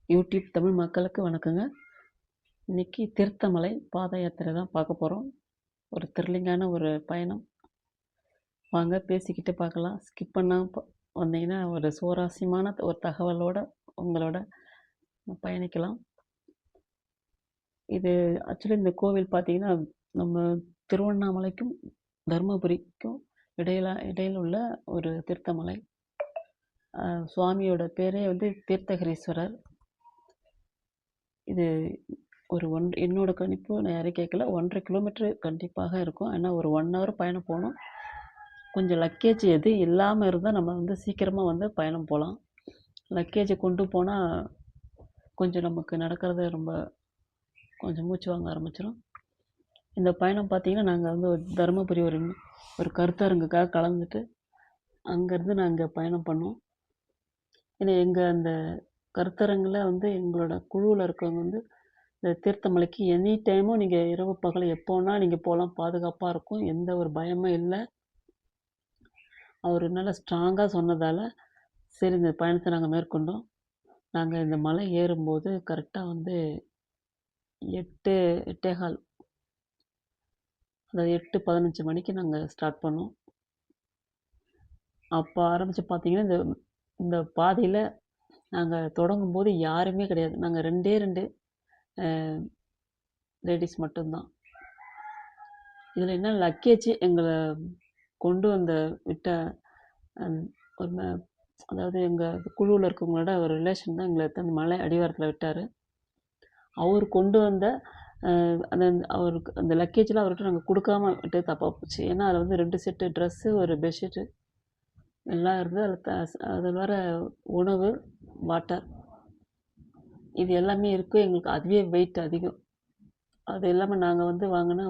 YouTube Tamil மக்களுக்கு வணக்கங்க. இன்னைக்கு தீர்த்தமலை பாத யாத்திரை தான் பார்க்க போகிறோம். ஒரு த்ரில்லிங்கான ஒரு பயணம். வாங்க பேசிக்கிட்டு பார்க்கலாம். ஸ்கிப் பண்ணாம வந்தீங்கன்னா ஒரு சுவாரஸ்யமான ஒரு தகவலோட உங்களோட பயணிக்கலாம். இது ஆக்சுவலி இந்த கோவில் பார்த்தீங்கன்னா நம்ம திருவண்ணாமலைக்கும் தருமபுரிக்கும் இடையில உள்ள ஒரு தீர்த்தமலை. சுவாமியோட பேரே வந்து தீர்த்தகிரீஸ்வரர். இது ஒரு என்னோட கணிப்பு நான் யாரையும் கேட்கல, 1.5 கிலோமீட்டர் கண்டிப்பாக இருக்கும். ஆனால் ஒரு 1 ஹவர் பயணம் போகணும். கொஞ்சம் லக்கேஜ் எது இல்லாமல் இருந்தால் நம்ம வந்து சீக்கிரமாக வந்து பயணம் போகலாம். லக்கேஜை கொண்டு போனால் கொஞ்சம் நமக்கு நடக்கிறது ரொம்ப கொஞ்சம் மூச்சு வாங்க ஆரம்பிச்சிடும். இந்த பயணம் பார்த்திங்கன்னா நாங்கள் வந்து தருமபுரி ஒரு கருத்தரங்குக்காக கலந்துட்டு அங்கேருந்து நாங்கள் பயணம் பண்ணோம். ஏன்னா எங்கள் அந்த கருத்தரங்கில் வந்து எங்களோட குழுவில் இருக்கவங்க வந்து இந்த தீர்த்தமலைக்கு எனி டைமும் நீங்கள் இரவு பகல் எப்போனா நீங்கள் போகலாம், பாதுகாப்பாக இருக்கும், எந்த ஒரு பயமும் இல்லை. அவர் நல்லா ஸ்ட்ராங்காக சொன்னதால் சரி இந்த பயணத்தை நாங்கள் மேற்கொண்டோம். நாங்கள் இந்த மலை ஏறும்போது கரெக்டாக வந்து 8:15 அதாவது 8:15 மணிக்கு நாங்கள் ஸ்டார்ட் பண்ணோம். அப்போ ஆரம்பித்து பார்த்தீங்கன்னா இந்த பாதையில் நாங்கள் தொடங்கும்போது யாருமே கிடையாது. நாங்கள் 2 லேடிஸ் மட்டும்தான். இதில் என்ன லக்கேஜ் எங்களை கொண்டு வந்த விட்ட ஒரு அதாவது எங்கள் குழுவில் இருக்கவங்களோட ஒரு ரிலேஷன் தான் எங்களை அந்த மலை அடிவாரத்தில் விட்டார். அவர் கொண்டு வந்த அந்த அவருக்கு அந்த லக்கேஜெலாம் அவர்கிட்ட நாங்கள் கொடுக்காம விட்டு தப்பாக போச்சு. ஏன்னா அதில் வந்து 2 செட்டு ட்ரெஸ்ஸு, ஒரு பெட்ஷீட்டு எல்லாம் இருந்து அதில் வர உணவு, வாட்டர் இது எல்லாமே இருக்குது. எங்களுக்கு அதுவே வெயிட் அதிகம். அது இல்லாமல் நாங்கள் வந்து வாங்கின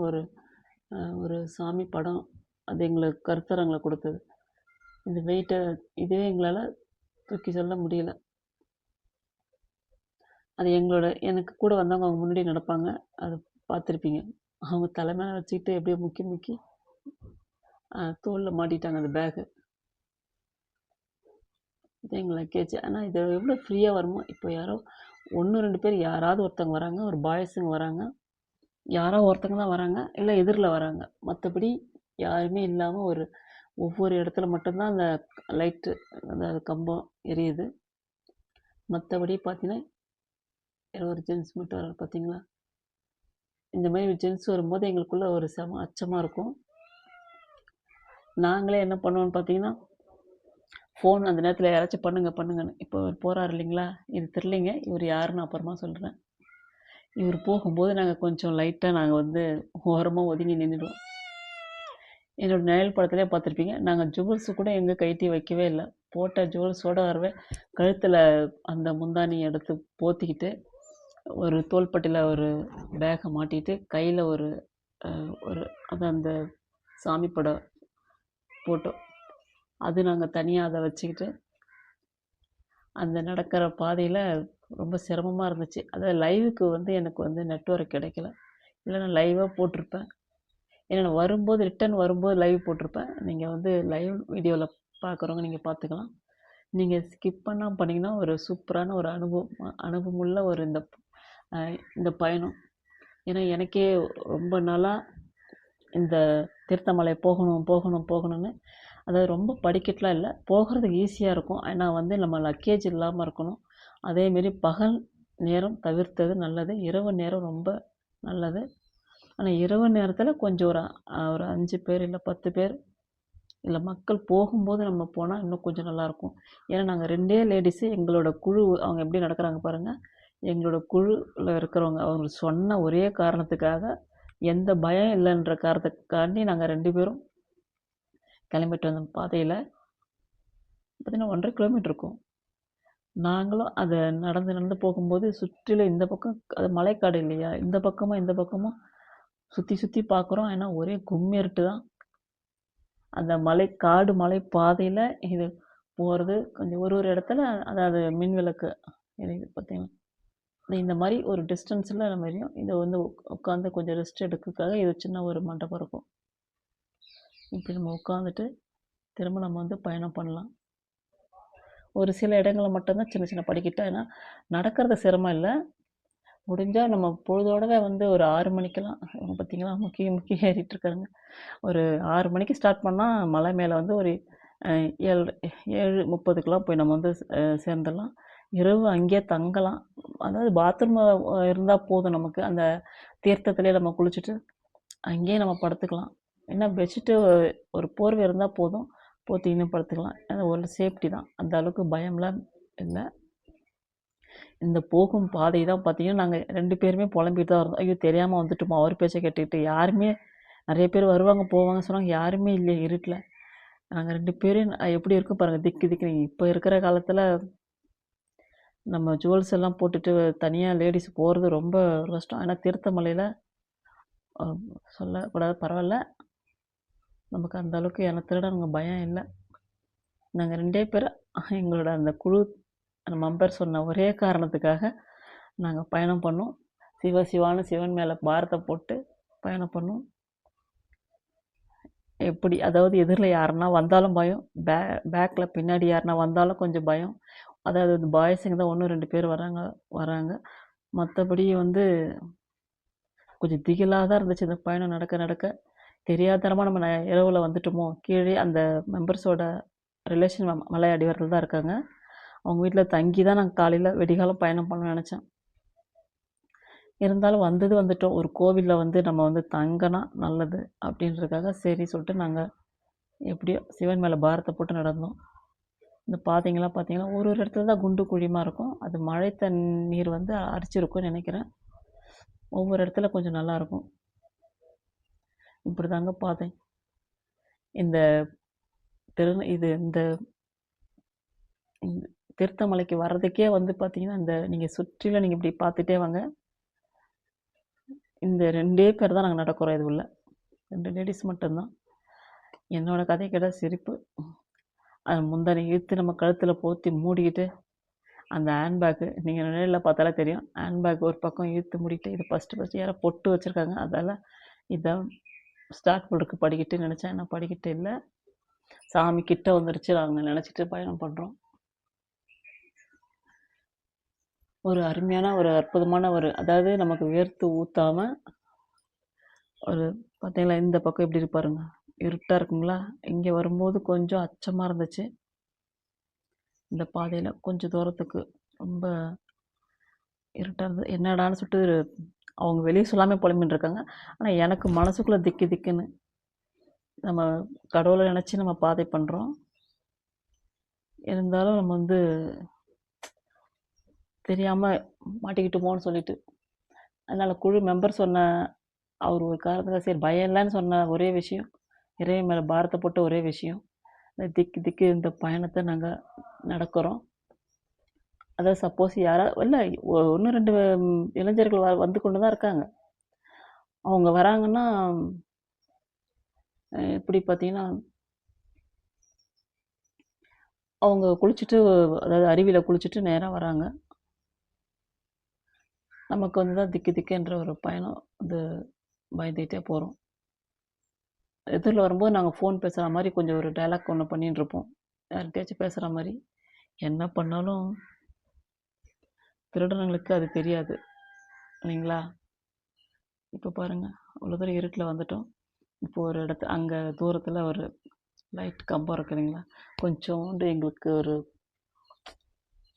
ஒரு சாமி படம் அது எங்களுக்கு கருத்தரங்களை கொடுத்தது. இந்த வெயிட்டை இதுவே எங்களால் தூக்கி சொல்ல முடியல. அது எனக்கு கூட வந்தவங்க அவங்க முன்னாடி நடப்பாங்க, அது பார்த்துருப்பீங்க. அவங்க தலைமையில வச்சுக்கிட்டு எப்படியோ முக்கி தோளில் மாட்டிட்டாங்க அந்த பேகு. இது எங்கள் லக்கேஜ். ஆனால் இது எவ்வளோ ஃப்ரீயாக வருமோ. இப்போ யாரோ 1-2 பேர் யாராவது ஒருத்தவங்க வராங்க, ஒரு பாய்ஸுங்க வராங்க, யாரோ ஒருத்தங்க தான் வராங்க, இல்லை எதிரில் வராங்க. மற்றபடி யாருமே இல்லாமல் ஒவ்வொரு இடத்துல மட்டும்தான் அந்த லைட்டு அந்த கம்பம் எரியுது. மற்றபடி பார்த்தீங்கன்னா ஒரு ஜென்ஸ் மட்டும் வராரு பார்த்தீங்களா. இந்த மாதிரி ஜென்ஸ் வரும்போது எங்களுக்குள்ள ஒரு செம அச்சமாக இருக்கும். நாங்களே என்ன பண்ணுவோன்னு பார்த்தீங்கன்னா ஃபோன் அந்த நேரத்தில் யாராச்சும் பண்ணுங்கன்னு. இப்போ இவர் போகிறார் இல்லைங்களா, இது தெரியலைங்க, இவர் யாருன்னு அப்புறமா சொல்கிறேன். இவர் போகும்போது நாங்கள் கொஞ்சம் லைட்டாக நாங்கள் வந்து ஓரமாக ஒதுங்கி நின்றுடுவோம். என்னோடய நிழல் படத்திலே பார்த்துருப்பீங்க, நாங்கள் ஜுவல்ஸு கூட எங்கே கைட்டி வைக்கவே இல்லை. போட்ட ஜுவல்ஸோடு வரவே கழுத்தில் அந்த முந்தானி எடுத்து போத்திக்கிட்டு ஒரு தோள்பட்டியில் ஒரு பேக்கை மாட்டிட்டு கையில் ஒரு அந்த சாமி படம் போட்டோம். அது நாங்கள் தனியாக அதை வச்சுக்கிட்டு அந்த நடக்கிற பாதையில் ரொம்ப சிரமமாக இருந்துச்சு. அதாவது லைவுக்கு வந்து எனக்கு வந்து நெட்வொர்க் கிடைக்கல, இல்லை நான் லைவாக போட்டிருப்பேன். ஏன்னா நான் வரும்போது ரிட்டன் வரும்போது லைவ் போட்டிருப்பேன். நீங்கள் வந்து லைவ் வீடியோவில் பார்க்குறவங்க நீங்கள் பார்த்துக்கலாம். நீங்கள் ஸ்கிப் பண்ணாமல் பண்ணிங்கன்னா ஒரு சூப்பரான ஒரு அனுபவமுள்ள ஒரு இந்த பயணம். ஏன்னா எனக்கே ரொம்ப நாளாக இந்த தீர்த்தமலை போகணும்னு, அதாவது ரொம்ப படிக்கட்டுலாம் இல்லை, போகிறதுக்கு ஈஸியாக இருக்கும். ஆனால் வந்து நம்ம லக்கேஜ் இல்லாமல் இருக்கணும். அதேமாரி பகல் நேரம் தவிர்த்தது நல்லது, இரவு நேரம் ரொம்ப நல்லது. ஆனால் இரவு நேரத்தில் கொஞ்சம் ஒரு 5 பேர் இல்லை 10 பேர் இல்லை மக்கள் போகும்போது நம்ம போனால் இன்னும் கொஞ்சம் நல்லாயிருக்கும். ஏன்னா நாங்கள் 2 லேடிஸு, எங்களோட குழு அவங்க எப்படி நடக்கிறாங்க பாருங்கள். எங்களோட குழுவில் இருக்கிறவங்க அவங்க சொன்ன ஒரே காரணத்துக்காக, எந்த பயம் இல்லைன்ற காரணத்துக்காண்டி நாங்கள் 2 பேரும் கிளம்பிட்டு வந்தோம். பாதையில் பார்த்திங்கன்னா 1.5 கிலோமீட்டர் இருக்கும். நாங்களும் அதை நடந்து போகும்போது சுற்றிலும் இந்த பக்கம் அது மலைக்காடு இல்லையா, இந்த பக்கமும் சுற்றி பார்க்குறோம். ஏன்னா ஒரே கும்மிருட்டு தான். அந்த மலை பாதையில் இது போகிறது கொஞ்சம் ஒரு இடத்துல அதாவது மின் விளக்கு எரியுது பார்த்தீங்கன்னா. இந்த மாதிரி ஒரு டிஸ்டன்ஸில் நம்ம எரியும். இதை வந்து உட்காந்து கொஞ்சம் ரெஸ்ட் எடுக்கிறதுக்காக இது சின்ன ஒரு மண்டபம் இருக்கும். இப்படி நம்ம உட்காந்துட்டு திரும்ப நம்ம வந்து பயணம் பண்ணலாம். ஒரு சில இடங்கள்ல மட்டும்தான் சின்ன சின்ன படிக்கட்டு. ஏன்னா நடக்கிறது சிரமம் இல்லை. முடிஞ்சால் நம்ம பொழுதோடவே வந்து ஒரு 6 மணிக்கெல்லாம் இவங்க பார்த்தீங்களா முக்கி முக்கி ஏறிட்டு இருக்காங்க. ஒரு 6 மணிக்கு ஸ்டார்ட் பண்ணால் மலை மேலே வந்து ஒரு 7:30க்கெல்லாம் போய் நம்ம வந்து சேர்ந்துடலாம். இரவு அங்கேயே தங்கலாம். அதாவது பாத்ரூம் இருந்தால் போதும் நமக்கு. அந்த தீர்த்தத்திலே நம்ம குளிச்சுட்டு அங்கேயே நம்ம படுத்துக்கலாம். என்ன பெட்ஷீட்டு ஒரு போர்வை இருந்தால் போதும், போத்திக்கின்னு படுத்துக்கலாம். அது ஒரு சேஃப்டி தான். அந்த அளவுக்கு பயம்லாம் இல்லை. இந்த போகும் பாதை தான் பார்த்தீங்கன்னா, நாங்கள் 2 பேருமே புலம்பிட்டு தான் இருந்தோம். ஐயோ! தெரியாமல் வந்துட்டோமா, அவர் பேச்சை கேட்டுக்கிட்டு. யாருமே நிறைய பேர் வருவாங்க போவாங்கன்னு சொன்னாங்க. யாருமே இல்லையே இருட்டில். நாங்கள் 2 பேரும் எப்படி இருக்கும் பாருங்கள், திக்கு திக்குன்னு. இப்போ இருக்கிற காலத்தில் நம்ம ஜுவல்ஸ் எல்லாம் போட்டுட்டு தனியாக லேடிஸ் போகிறது ரொம்ப கஷ்டம். ஆனால் திருத்தமலையில் சொல்லக்கூடாது, பரவாயில்ல. நமக்கு அந்த அளவுக்கு எனக்கு திருடனுங்க பயம் இல்லை. நாங்கள் 2 பேர் எங்களோட அந்த குழு அந்த மெம்பர் சொன்ன ஒரே காரணத்துக்காக நாங்கள் பயணம் பண்ணோம். சிவான்னு சிவன் மேலே பாரத்தை போட்டு பயணம் பண்ணோம். எப்படி அதாவது எதிரில் யாருன்னா வந்தாலும் பயம், பேக்கில் பின்னாடி யாருன்னா வந்தாலும் கொஞ்சம் பயம். அதாவது பாய்ஸுங்க தான் 1 2 பேர் வராங்க. மற்றபடி வந்து கொஞ்சம் திகிலாக தான் இருந்துச்சு இந்த பயணம் நடக்க. தெரியாதனமாக நம்ம இரவில் வந்துட்டோமோ. கீழே அந்த மெம்பர்ஸோட ரிலேஷன் மலை அடிவாரத்தில் தான் இருக்காங்க. அவங்க வீட்டில் தங்கி தான் நாங்கள் காலையில் வெடிகாலம் பயணம் பண்ண நினச்சேன். இருந்தாலும் வந்துட்டோம். ஒரு கோவிலில் வந்து நம்ம வந்து தங்கினா நல்லது அப்படின்றதுக்காக சரி சொல்லிட்டு நாங்கள் எப்படியோ சிவன் மேலே பாரத்தை போட்டு நடந்தோம். இந்த பாதைங்கள்லாம் பார்த்தீங்கன்னா ஒரு இடத்துல தான் குண்டு குழிமா இருக்கும். அது மழை தண்ணீர் வந்து அரிச்சிருக்கும்னு நினைக்கிறேன். ஒவ்வொரு இடத்துல கொஞ்சம் நல்லாயிருக்கும். இப்படி தாங்க பாதை. இந்த இந்த திருத்தமலைக்கு வர்றதுக்கே வந்து பார்த்தீங்கன்னா இந்த நீங்கள் சுற்றிலும் நீங்கள் இப்படி பார்த்துட்டே வாங்க. இந்த 2 பேர் தான் நாங்கள் நடக்கிறோம். இது உள்ள 2 லேடிஸ் மட்டும்தான். என்னோடய கதை கேட்டால் சிரிப்பு. அது முந்தானை இழுத்து நம்ம கழுத்தில் போற்றி மூடிக்கிட்டு அந்த ஹேண்ட்பேக்கு நீங்கள் நேரில் பார்த்தாலே தெரியும். ஹேண்ட்பேக் ஒரு பக்கம் இழுத்து மூடிட்டு இது ஃபஸ்ட்டு யாரோ பொட்டு வச்சுருக்காங்க. அதால் இதான் ஸ்டார்ட் பண்ணுறதுக்கு படிக்கிட்டு நினச்சேன். நான் படிக்கிட்டு இல்லை, சாமி கிட்ட வந்துருச்சு நாங்கள் நினச்சிட்டு பயணம் பண்ணுறோம். ஒரு அருமையான ஒரு அற்புதமான அதாவது நமக்கு வேர்த்து ஊற்றாமல் ஒரு பார்த்தீங்களா இந்த பக்கம் எப்படி இருப்பாருங்க, இருட்டாக இருக்குங்களா. இங்கே வரும்போது கொஞ்சம் அச்சமாக இருந்துச்சு. இந்த பாதையில் கொஞ்சம் தூரத்துக்கு ரொம்ப இருட்டாக இருந்தது. என்னடான்னு சொல்லிட்டு அவங்க வெளியே சொல்லாமல் புலம்பின்னு இருக்காங்க. ஆனால் எனக்கு மனசுக்குள்ளே திக்குன்னு நம்ம கடவுளை நினச்சி நம்ம பாதை பண்ணுறோம். இருந்தாலும் நம்ம வந்து தெரியாமல் மாட்டிக்கிட்டோமோன்னு சொல்லிட்டு அதனால் குழு மெம்பர் சொன்ன அவர் ஒரு காரணத்தில் சரி பயம் இல்லைன்னு சொன்ன ஒரே விஷயம், இறைவன் மேலே பாரத்தை போட்ட ஒரே விஷயம், இந்த திக்கு இந்த பயணத்தை நாங்கள் நடக்கிறோம். அதாவது சப்போஸ் யாராவது இல்லை 1 2 இளைஞர்கள் வந்து கொண்டு தான் இருக்காங்க. அவங்க வராங்கன்னா எப்படி பார்த்தீங்கன்னா அவங்க குளிச்சுட்டு அதாவது அருவியில் குளிச்சுட்டு நேராக வராங்க. நமக்கு வந்து தான் திக்குன்ற ஒரு பயணம் வந்து பயந்துகிட்டே போகிறோம். எதிரில் வரும்போது நாங்கள் ஃபோன் பேசுகிற மாதிரி கொஞ்சம் ஒரு டைலாக் ஒன்று பண்ணின்னு இருப்போம், யார்கிட்டயாச்சும் பேசுகிற மாதிரி. என்ன பண்ணாலும் திருடனுங்களுக்கு அது தெரியாது இல்லைங்களா. இப்போ பாருங்கள் அவ்வளோ தூரம் இருட்டில் வந்துட்டோம். இப்போ ஒரு அங்கே தூரத்தில் ஒரு லைட் கம்பம் இருக்கு இல்லைங்களா. கொஞ்சோண்டு எங்களுக்கு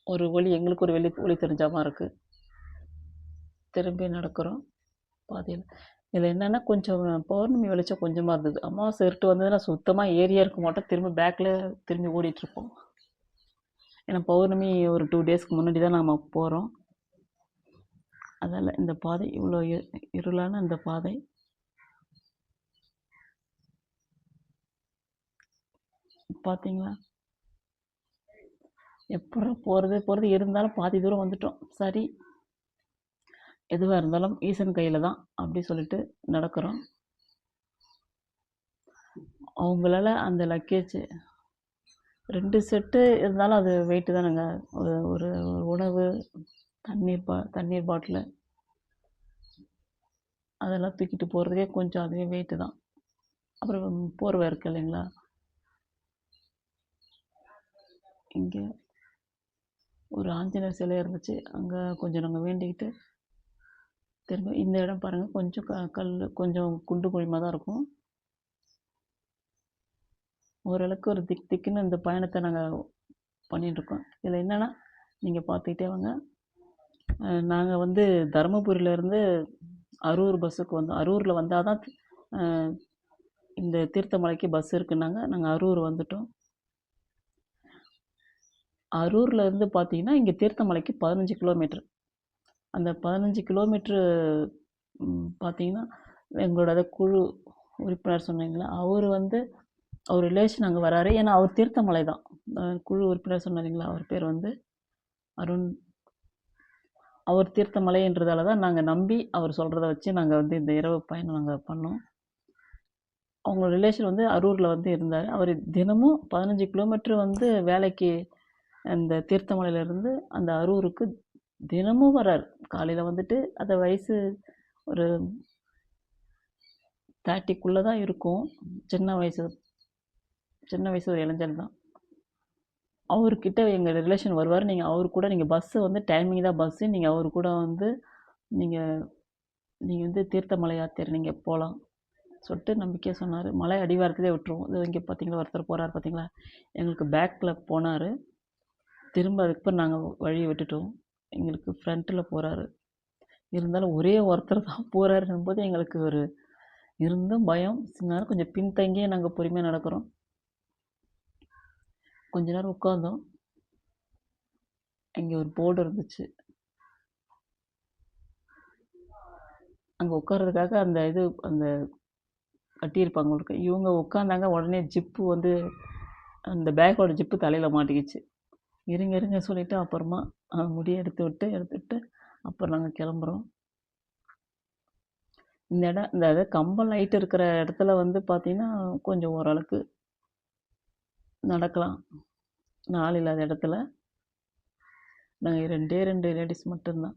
ஒரு ஒளி, எங்களுக்கு ஒரு ஒளி தெரிஞ்ச மாதிரி இருக்குது. திரும்பி நடக்கிறோம் பாதையில். இதில் என்னென்னா கொஞ்சம் பௌர்ணமி வெளிச்சம் கொஞ்சமாக இருந்தது. அமாவாசை இருட்டு வந்ததுன்னா சுத்தமாக ஏரியா இருக்க மாட்டோம், திரும்ப பேக்கில் திரும்பி ஓடிட்டுருப்போம். ஏன்னா பௌர்ணமி ஒரு 2 டேஸ்க்கு முன்னாடி தான் நம்ம போகிறோம். அதில் இந்த பாதை இவ்வளோ இருளான இந்த பாதை பார்த்தீங்களா. எப்படி போகிறது இருந்தாலும் பாதி தூரம் வந்துட்டோம். சரி எதுவாக இருந்தாலும் ஈசன் கையில் தான் அப்படி சொல்லிட்டு நடக்கிறோம். அவங்களால அந்த லக்கேஜ் 2 செட்டு இருந்தாலும் அது வெயிட்டு தானுங்க. ஒரு உணவு, தண்ணீர் பாட்டிலு அதெல்லாம் தூக்கிட்டு போகிறதுக்கே கொஞ்சம் அதுவே வெயிட்டு தான். அப்புறம் போர்வை இருக்குது இல்லைங்களா. இங்கே ஒரு ஆஞ்சநேயர் சிலை இருந்துச்சு. அங்கே கொஞ்சம் நாங்கள் வேண்டிக்கிட்டு திரும்ப இந்த இடம் பாருங்கள், கொஞ்சம் கல் கொஞ்சம் குண்டு குழிமாக தான் இருக்கும். ஓரளவுக்கு ஒரு திக்குன்னு இந்த பயணத்தை நாங்கள் பண்ணிகிட்ருக்கோம். இதில் என்னென்னா, நீங்கள் பார்த்துக்கிட்டே வாங்க. நாங்கள் வந்து தருமபுரியிலேருந்து அரூர் பஸ்ஸுக்கு வந்தோம். அரூரில் வந்தால் தான் இந்த தீர்த்தமலைக்கு பஸ் இருக்குன்னாங்க. நாங்கள் அரூர் வந்துட்டோம். அரூரில் இருந்து பார்த்தீங்கன்னா இங்கே தீர்த்தமலைக்கு 15 கிலோமீட்ரு. அந்த 15 கிலோமீட்ரு பார்த்தீங்கன்னா எங்களோட குழு உறுப்பினர் சொன்னீங்களா, அவர் வந்து அவர் ரிலேஷன் அங்கே வராரு. ஏன்னா அவர் தீர்த்தமலை தான். குழு உறுப்பினர் சொன்னீங்களா, அவர் பேர் வந்து அருண். அவர் தீர்த்தமலைன்றதால தான் நாங்கள் நம்பி அவர் சொல்கிறத வச்சு நாங்கள் வந்து இந்த இரவு பயணம் நாங்கள் பண்ணோம். அவங்க ரிலேஷன் வந்து அரூரில் வந்து இருந்தார். அவர் தினமும் 15 கிலோமீட்ரு வந்து வேலைக்கு அந்த தீர்த்தமலையிலேருந்து அந்த அரூருக்கு தினமும் வர்றார். காலையில் வந்துட்டு அந்த வயசு ஒரு 30க்குள்ளே தான் இருக்கும். சின்ன வயசு ஒரு இளைஞர் தான். அவர்கிட்ட எங்கள் ரிலேஷன் வருவார். நீங்கள் அவர் கூட நீங்கள் பஸ்ஸு வந்து டைமிங் தான் பஸ்ஸு. நீங்கள் அவர் கூட வந்து நீங்கள் வந்து தீர்த்தமலை யாத்திரை நீங்கள் போகலாம் சொல்லிட்டு நம்பிக்கையாக சொன்னார். மலை அடிவாரத்திலே விட்டுருவோம். இது இங்கே பார்த்தீங்களா ஒருத்தர் போகிறார் பார்த்தீங்களா, எங்களுக்கு பேக்கில் போனார். திரும்ப அதுக்கப்புறம் நாங்கள் வழியை விட்டுட்டோம். எங்களுக்கு ஃப்ரண்ட்டில் போகிறாரு. இருந்தாலும் ஒரே ஒருத்தர் தான் போகிறாருன்னும் போது எங்களுக்கு ஒரு இருந்தும் பயம். சில நேரம் கொஞ்சம் பின்தங்கியே நாங்கள் பொறுமையாக நடக்கிறோம். கொஞ்ச நேரம் உட்காந்தோம். இங்கே ஒரு போர்டு இருந்துச்சு. அங்கே உட்கார்றதுக்காக அந்த கட்டியிருப்பாங்க உங்களுக்கு. இவங்க உட்காந்தாங்க. உடனே ஜிப்பு வந்து அந்த பேக்கோட ஜிப்பு தலையில் மாட்டிக்கிச்சு. இருங்க சொல்லிவிட்டு அப்புறமா முடியை எடுத்துவிட்டு அப்புறம் நாங்கள் கிளம்புறோம். இந்த கம்பம் லைட் இருக்கிற இடத்துல வந்து பார்த்திங்கன்னா கொஞ்சம் ஓரளவுக்கு நடக்கலாம். ஆள் இல்லாத இடத்துல நாங்கள் 2 லேடிஸ் மட்டும்தான்.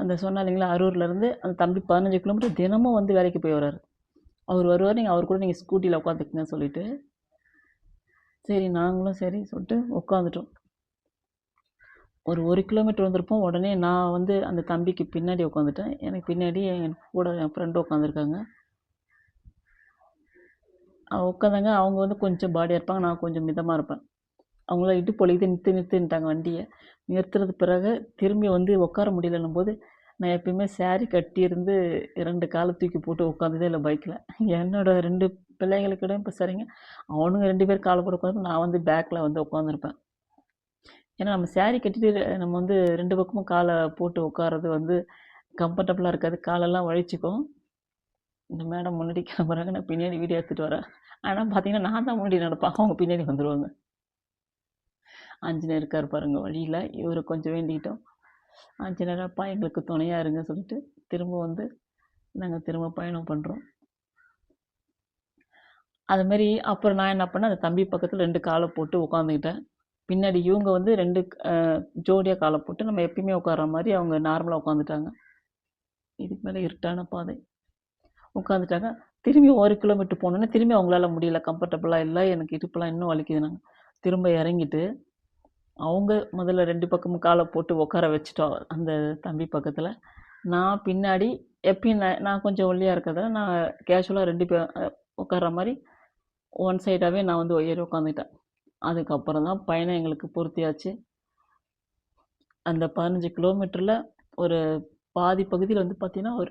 அந்த சொன்னா இல்லைங்களா, அரூர்லேருந்து அந்த தம்பி 15 கிலோமீட்டர் தினமும் வந்து வேலைக்கு போய் வர்றாரு. அவர் வருவார். அவர் கூட நீங்கள் ஸ்கூட்டியில் உட்காந்துக்குங்க சொல்லிவிட்டு, சரி நாங்களும் சரி சொல்லிட்டு உட்காந்துட்டோம். ஒரு கிலோமீட்டர் வந்திருப்போம். உடனே நான் வந்து அந்த தம்பிக்கு பின்னாடி உட்காந்துட்டேன். எனக்கு பின்னாடி என் கூட என் ஃப்ரெண்டு உட்காந்துருக்காங்க. உட்காந்தாங்க. அவங்க வந்து கொஞ்சம் பாடியாக இருப்பாங்க, நான் கொஞ்சம் மிதமாக இருப்பேன். அவங்கள இடுப்பு வலிக்குது நிறுத்துன்ட்டாங்க வண்டியை. நிறுத்துறது பிறகு திரும்பி வந்து உட்கார முடியலன்னும் போது, நான் எப்பயுமே saree கட்டியிருந்து 2 காலை தூக்கி போட்டு உட்காந்ததே இல்லை பைக்கில். என்னோட 2 பிள்ளைங்களுக்கிடையும் இப்போ சரிங்க, அவனுங்க 2 பேர் காலை போட்டு உட்காந்து, நான் வந்து பேக்கில் வந்து உட்காந்துருப்பேன். ஏன்னா நம்ம saree கட்டிட்டு நம்ம வந்து 2 பக்கமும் காலை போட்டு உட்காறது வந்து கம்ஃபர்டபுளாக இருக்காது. காலெல்லாம் வலிச்சுக்கும். இந்த மேடம் முன்னாடி கிளம்புறாங்க, நான் பின்னாடி வீடியோ எடுத்துகிட்டு வரேன். ஆனால் பார்த்தீங்கன்னா நான் தான் முன்னாடி நடப்பேன், அவங்க பின்னாடி வந்துடுவாங்க. ஆஞ்சநேயர் இருக்கார் பாருங்க வழியில். இவரை கொஞ்சம் வேண்டிக்கிட்டோம். ஆஞ்சநேயர் அப்பா எங்களுக்கு துணையாக இருங்க சொல்லிட்டு திரும்ப வந்து நாங்கள் திரும்ப பயணம் பண்ணுறோம். அதுமாரி அப்புறம் நான் என்ன பண்ணேன், அந்த தம்பி பக்கத்தில் 2 காலை போட்டு உட்காந்துக்கிட்டேன். பின்னாடி இவங்க வந்து 2 ஜோடியாக காலை போட்டு நம்ம எப்பயுமே உட்கார்ற மாதிரி அவங்க நார்மலாக உட்காந்துட்டாங்க. இதுக்கு மேலே இருட்டான பாதை உட்காந்துட்டாங்க. திரும்பி 1 கிலோமீட்டர் போனோன்னே திரும்பி அவங்களால முடியல, கம்ஃபர்டபுளாக இல்லை, எனக்கு இடுப்பெல்லாம் இன்னும் வலிக்குதுனாங்க. திரும்ப இறங்கிட்டு அவங்க முதல்ல 2 பக்கமும் காலை போட்டு உட்கார வச்சுட்டோம் அந்த தம்பி பக்கத்தில். நான் பின்னாடி எப்பயும் நான் கொஞ்சம் ஒல்லியாக இருக்கிறதால நான் கேஷுவலாக 2 பேர் உட்கார்ற மாதிரி ஒன் சைடாகவே நான் வந்து ஏறி உட்காந்துக்கிட்டேன். அதுக்கப்புறம் தான் பயணம் எங்களுக்கு பூர்த்தியாச்சு. அந்த 15 கிலோமீட்டரில் ஒரு பாதி பகுதியில் வந்து பார்த்திங்கன்னா ஒரு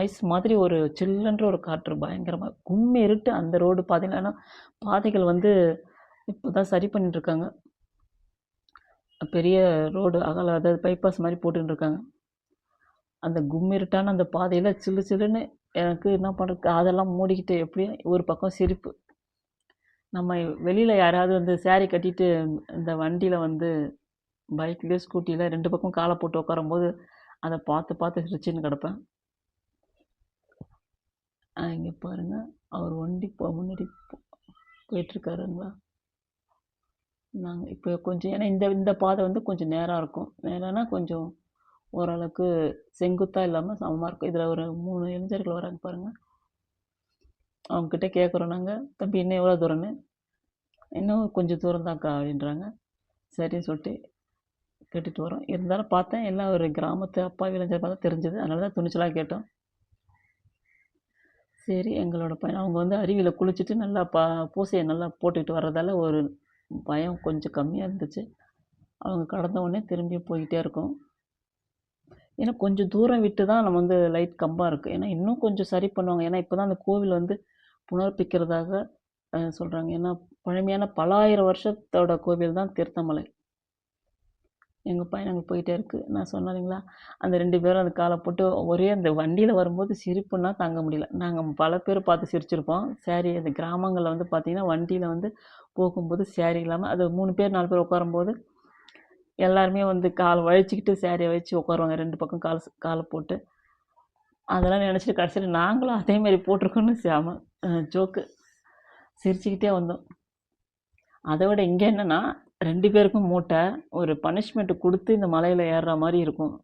ஐஸ் மாதிரி ஒரு சில்லுன்ற ஒரு காற்று பயங்கரமாக கும்மி இருட்டு. அந்த ரோடு பார்த்திங்கன்னா பாதைகள் வந்து இப்போ தான் சரி பண்ணிட்டுருக்காங்க. பெரிய ரோடு அகல, அதாவது பைபாஸ் மாதிரி போட்டுருக்காங்க. அந்த கும்மிருட்டான அந்த பாதையில் சில்லுன்னு எனக்கு என்ன பண்ணுறது, அதெல்லாம் மூடிக்கிட்டு எப்படியும் ஒரு பக்கம் சிரிப்பு. நம்ம வெளியில் யாராவது வந்து saree கட்டிட்டு இந்த வண்டியில் வந்து பைக்லேயோ ஸ்கூட்டியில் 2 பக்கம் காலை போட்டு உட்காரும்போது அதை பார்த்து சிரிச்சின்னு கிடப்பேன். இங்கே பாருங்கள், அவர் வண்டி முன்னாடி போயிட்டுருக்காருங்களா. நாங்கள் இப்போ கொஞ்சம் ஏன்னா இந்த பாதை வந்து கொஞ்சம் நேராக இருக்கும். நேரானா கொஞ்சம் ஓரளவுக்கு செங்குத்தாக இல்லாமல் சமமாக இருக்கும். இதில் ஒரு 3 இளைஞர்கள் வராங்க பாருங்கள். அவங்கக்கிட்ட கேட்குறோம் நாங்கள், தம்பி இன்னும் எவ்வளோ தூரம்னு. இன்னும் கொஞ்சம் தூரம் தான்க்கா அப்படின்றாங்க. சரின்னு சொல்லிட்டு கேட்டுட்டு வரோம். இருந்தாலும் பார்த்தேன் எல்லாம் ஒரு கிராமத்து அப்பாவி இளைஞர் பார்த்தா தெரிஞ்சது. அதனால தான் துணிச்சலாக கேட்டோம். சரி எங்களோட பையன் அவங்க வந்து அருவியில் குளிச்சுட்டு நல்லா பூசையை நல்லா போட்டுக்கிட்டு வர்றதால ஒரு பயம் கொஞ்சம் கம்மியாக இருந்துச்சு. அவங்க கடந்த உடனே திரும்பி போய்கிட்டே இருக்கோம். ஏன்னா கொஞ்சம் தூரம் விட்டு தான் நம்ம வந்து லைட் கம்பம் இருக்குது. ஏன்னா இன்னும் கொஞ்சம் சரி பண்ணுவாங்க. ஏன்னா இப்போ தான் அந்த கோவில் வந்து புனர்ப்பிக்கிறதாக சொல்கிறாங்க. ஏன்னா பழமையான பல ஆயிரம் வருஷத்தோட கோவில் தான் தீர்த்தமலை. எங்கள் பையன் அங்கே போயிட்டே இருக்குது. நான் சொன்னேன் இல்லைங்களா, அந்த 2 பேரும் அந்த காலை போட்டு ஒரே அந்த வண்டியில் வரும்போது சிரிப்புன்னா தாங்க முடியல. நாங்கள் பல பேர் பார்த்து சிரிச்சிருப்போம். சேரீ அந்த கிராமங்களில் வந்து பார்த்திங்கன்னா வண்டியில் வந்து போகும்போது சேரீ இல்லாமல் அது 3 பேர் 4 பேர் உட்காரும்போது எல்லாருமே வந்து கால் வழிச்சிக்கிட்டு சேரீயை வச்சு உட்காருவாங்க 2 பக்கம் காலை போட்டு. அதெல்லாம் நினச்சிட்டு கடைசியில் நாங்களும் அதேமாரி போட்டிருக்கோன்னு செம ஜோக்கு சிரிச்சுக்கிட்டே வந்தோம். அதை விட இங்கே என்னென்னா 2 பேருக்கும் மூட்டை ஒரு பனிஷ்மெண்ட் கொடுத்து இந்த மலையில் ஏறுற மாதிரி இருக்கும்.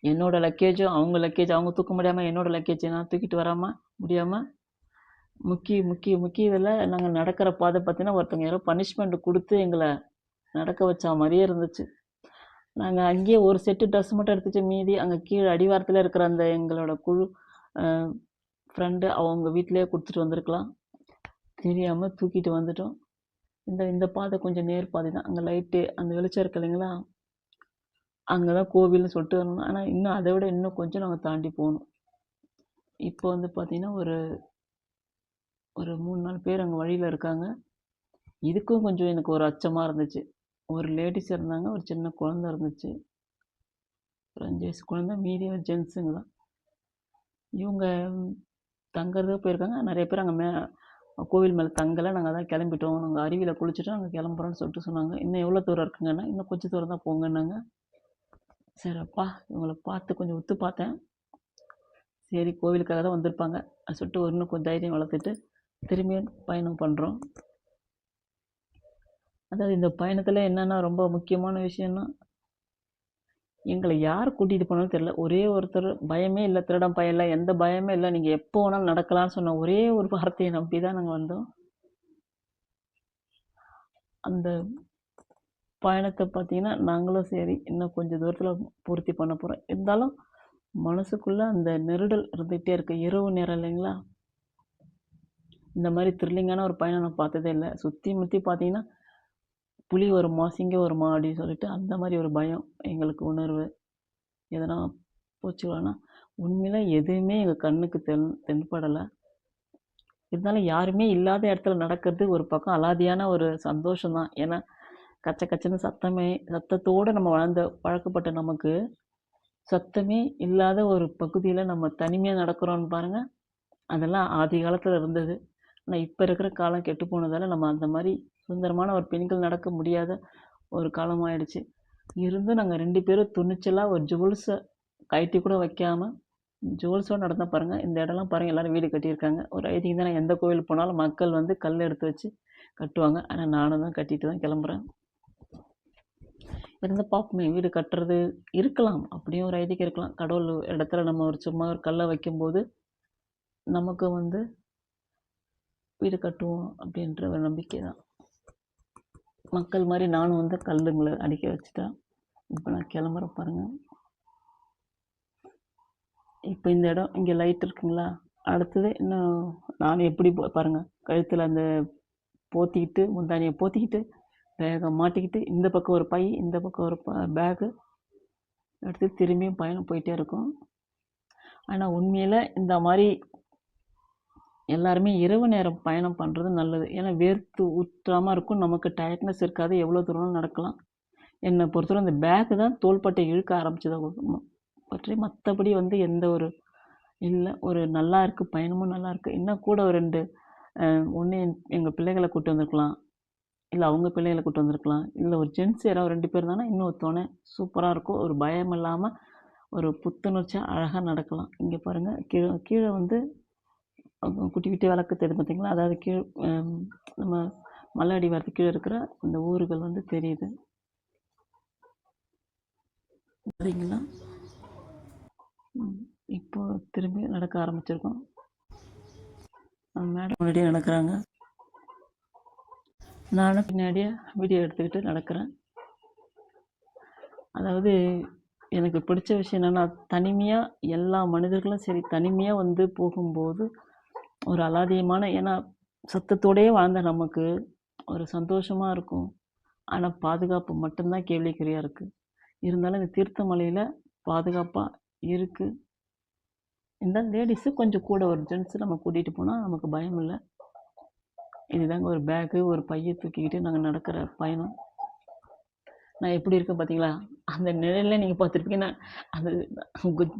என்னோட லக்கேஜும் அவங்க லக்கேஜ் அவங்க தூக்க முடியாமல் என்னோட லக்கேஜ் நான் தூக்கிட்டு வராமல் முடியாமல் முக்கி இதில் நாங்கள் நடக்கிற பாதை பார்த்தீங்கன்னா ஒருத்தவங்க யாரோ பனிஷ்மெண்ட் கொடுத்து எங்களை நடக்க வச்சா மாதிரியே இருந்துச்சு. நாங்கள் அங்கேயே ஒரு செட்டு ட்ரெஸ் மட்டும் எடுத்துச்சு, மீதி அங்கே கீழே அடிவாரத்தில் இருக்கிற அந்த எங்களோட குழு ஃப்ரெண்டு அவங்க வீட்டிலேயே கொடுத்துட்டு வந்திருக்கலாம். தெரியாமல் தூக்கிட்டு வந்துட்டோம். இந்த பாதை கொஞ்சம் நேர் பாதை தான். அங்கே லைட்டு அந்த வெளிச்சம் இருக்கு இல்லைங்களா, அங்கே தான் கோவில்னு சொல்லிட்டு வரணும். ஆனால் இன்னும் அதை விட இன்னும் கொஞ்சம் நாங்கள் தாண்டி போகணும். இப்போ வந்து பார்த்திங்கன்னா ஒரு 3-4 பேர் அங்கே வழியில் இருக்காங்க. இதுக்கும் கொஞ்சம் எனக்கு ஒரு அச்சமாக இருந்துச்சு. ஒரு லேடிஸ் இருந்தாங்க, ஒரு சின்ன குழந்தை இருந்துச்சு, ஒரு 5 வயசு குழந்தை, மீதி ஒரு ஜென்ஸுங்க தான். இவங்க தங்குறதுக்கு போயிருக்காங்க. நிறைய பேர் அங்கே கோவில் மேலே தங்கலை. நாங்கள் அதான் கிளம்பிட்டோம், நாங்கள் அருவியில் குளிச்சுட்டு நாங்கள் கிளம்புறோன்னு சொல்லிட்டு சொன்னாங்க. இன்னும் எவ்வளோ தூரம் இருக்குங்கன்னா, இன்னும் கொஞ்சம் தூரம் தான் போங்கன்னாங்க. சரிப்பா இவங்களை பார்த்து கொஞ்சம் ஒத்து பார்த்தேன். சரி கோவிலுக்காக தான் வந்திருப்பாங்க அது சொல்லிட்டு இன்னும் கொஞ்சம் தைரியம் வளர்த்துட்டு திரும்பியும் பயணம் பண்ணுறோம். அதாவது இந்த பயணத்தில் என்னென்னா ரொம்ப முக்கியமான விஷயம்னா, எங்களை யார் கூட்டிகிட்டு போனாலும் தெரியல, ஒரே ஒருத்தர் பயமே இல்லை, திருடம் பயம் இல்லை, எந்த பயமே இல்லை, நீங்கள் எப்போ வேணாலும் நடக்கலாம்னு சொன்ன ஒரே ஒரு வார்த்தையை நம்பி தான் நாங்கள் வந்தோம். அந்த பயணத்தை பார்த்தீங்கன்னா நாங்களும் சரி இன்னும் கொஞ்சம் தூரத்தில் பூர்த்தி பண்ண போகிறோம். இருந்தாலும் மனசுக்குள்ளே அந்த நெருடல் இருந்துகிட்டே இருக்குது. இரவு நேரம் இல்லைங்களா, இந்த மாதிரி த்ரில்லிங்கான ஒரு பயணம் நான் பார்த்ததே இல்லை. சுற்றி முற்றி பார்த்தீங்கன்னா புலி வருமா சிங்கம் வருமா அப்படின்னு சொல்லிட்டு அந்த மாதிரி ஒரு பயம் எங்களுக்கு உணர்வு. எதனா போச்சுவானா உண்மையில எதுவுமே எங்கள் கண்ணுக்கு தென்படலை. இருந்தாலும் யாருமே இல்லாத இடத்துல நடக்கிறது ஒரு பக்கம் அலாதியான ஒரு சந்தோஷம்தான். ஏன்னா கச்சன்னு சத்தத்தோடு நம்ம பழக்கப்பட்ட நமக்கு சத்தமே இல்லாத ஒரு பகுதியில் நம்ம தனிமையாக நடக்கிறோன்னு பாருங்கள். அதெல்லாம் ஆதி காலத்தில் இருந்தது. ஆனால் இப்போ இருக்கிற காலம் கெட்டு போனதால் நம்ம அந்த மாதிரி சுதந்திரமான ஒரு பெண்கள் நடக்க முடியாத ஒரு காலம் ஆயிடுச்சு. இருந்தும் நாங்கள் 2 பேரும் துணிச்சலாக ஒரு ஜுவல்ஸை கழட்டி கூட வைக்காமல் ஜுவல்ஸோடு நடந்தால் பாருங்கள். இந்த இடம்லாம் பாருங்கள், எல்லோரும் வீடு கட்டியிருக்காங்க. ஒரு ஐதீகம் தான், எந்த கோவில் போனாலும் மக்கள் வந்து கல் எடுத்து வச்சு கட்டுவாங்க. ஆனால் நானும் தான் கட்டிட்டு தான் கிளம்புறேன். இருந்து பார்ப்போமே, வீடு கட்டுறது இருக்கலாம், அப்படியும் ஒரு ஐதீகம் இருக்கலாம். கடவுள் இடத்துல நம்ம ஒரு சும்மா ஒரு கல்லை வைக்கும்போது நமக்கு வந்து வீடு கட்டுவோம் அப்படின்ற ஒரு நம்பிக்கை தான். மக்கள் மாதிரி நானும் வந்து கல்லுங்களை அடிக்க வச்சுட்டேன். இப்போ நான் கிளம்புறேன் பாருங்கள். இப்போ இந்த இடம் இங்கே லைட் இருக்குங்களா, அடுத்தது இன்னும் நானும் எப்படி பாருங்கள், கழுத்தில் அந்த போத்திக்கிட்டு முந்தானியை போத்திக்கிட்டு வேகம் மாட்டிக்கிட்டு இந்த பக்கம் ஒரு பை இந்த பக்கம் ஒரு பேகு எடுத்து திரும்பியும் பயணம் போயிட்டே இருக்கும். ஆனால் உண்மையில் இந்த மாதிரி எல்லாருமே இரவு நேரம் பயணம் பண்ணுறது நல்லது. ஏன்னா வேர்த்து ஊற்றாமல் இருக்கும், நமக்கு டயர்ட்னஸ் இருக்காது, எவ்வளோ தூரம் நடக்கலாம். என்னை பொறுத்தவரை அந்த பேக்கு தான் தோள்பட்டை இழுக்க ஆரம்பிச்சதை பற்றி மற்றபடி வந்து எந்த ஒரு இல்லை. ஒரு நல்லா இருக்குது, பயணமும் நல்லா இருக்குது. இன்னும் கூட ஒரு 2 ஒன்று எங்கள் பிள்ளைகளை கூப்பிட்டு வந்திருக்கலாம், இல்லை அவங்க பிள்ளைகளை கூப்பிட்டு வந்திருக்கலாம், இல்லை ஒரு ஜென்ட்ஸ் யாராவது 2 பேர் தானே இன்னும் துணை சூப்பராக இருக்கும். ஒரு பயம் இல்லாமல் ஒரு புத்துணர்ச்சியாக அழகாக நடக்கலாம். இங்கே பாருங்கள், கீழே வந்து குட்டி குட்டி விளக்கு தெரியுது பார்த்தீங்களா, அதாவது கீழே நம்ம மலை அடிவாரத்துக்கு கீழே இருக்கிற அந்த ஊர்கள் வந்து தெரியுது சரிங்களா. இப்போ திரும்பி நடக்க ஆரம்பிச்சிருக்கோம். மேடம் முன்னாடியே நடக்கிறாங்க. நானும் பின்னாடியே வீடியோ எடுத்துக்கிட்டு நடக்கிறேன். அதாவது எனக்கு பிடிச்ச விஷயம் என்னென்னா, தனிமையாக எல்லா மனிதர்களும் சரி தனிமையாக வந்து போகும்போது ஒரு அலாதியமான, ஏன்னா சத்தத்தோடயே வாழ்ந்த நமக்கு ஒரு சந்தோஷமாக இருக்கும். ஆனால் பாதுகாப்பு மட்டும்தான் கேள்விக்குறியாக இருக்குது. இருந்தாலும் இந்த தீர்த்தமலையில் பாதுகாப்பாக இருக்குது. இந்த லேடிஸு கொஞ்சம் கூட ஒரு ஜென்ஸு நம்ம கூட்டிகிட்டு போனால் நமக்கு பயம் இல்லை. இதுதாங்க ஒரு பேக்கு ஒரு பையை தூக்கிக்கிட்டு நாங்கள் நடக்கிற பயணம். நான் எப்படி இருக்கேன் பார்த்தீங்களா? அந்த நிழலில் நீங்கள் பார்த்துருப்பீங்க. நான் அது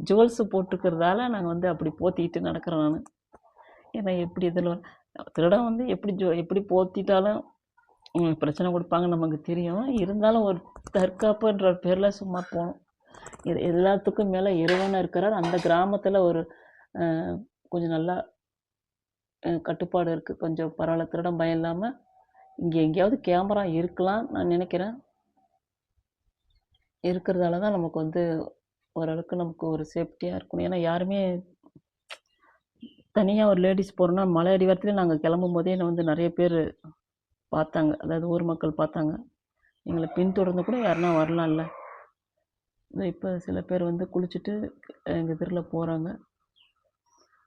ஜுவல்ஸு போட்டுக்கிறதால நாங்கள் வந்து அப்படி போத்திக்கிட்டு நடக்கிறேன் நான். ஏன்னா எப்படி இதில் திருடம் வந்து எப்படி போத்திட்டாலும் பிரச்சனை கொடுப்பாங்க நமக்கு தெரியும். இருந்தாலும் ஒரு தற்காப்புன்ற பேரில் சும்மா போகணும். இது எல்லாத்துக்கும் மேலே இறைவனாக இருக்கிறார். அந்த கிராமத்தில் ஒரு கொஞ்சம் நல்லா கட்டுப்பாடு இருக்குது. கொஞ்சம் பரவாயில்ல, திருடம் பயம் இல்லாமல். இங்கே எங்கேயாவது கேமரா இருக்கலாம் நான் நினைக்கிறேன். இருக்கிறதால தான் நமக்கு வந்து ஓரளவுக்கு நமக்கு ஒரு சேஃப்டியாக இருக்கணும். ஏன்னா யாருமே தனியாக ஒரு லேடிஸ் போகிறோன்னா மலை அடிவாரத்துலேயே நாங்கள் கிளம்பும் போதே என்னை வந்து நிறைய பேர் பார்த்தாங்க. அதாவது ஊர் மக்கள் பார்த்தாங்க. எங்களை பின்தொடர்ந்து கூட யாருன்னா வரலாம்ல. இப்போ சில பேர் வந்து குளிச்சுட்டு எங்கள் எதிரில் போகிறாங்க.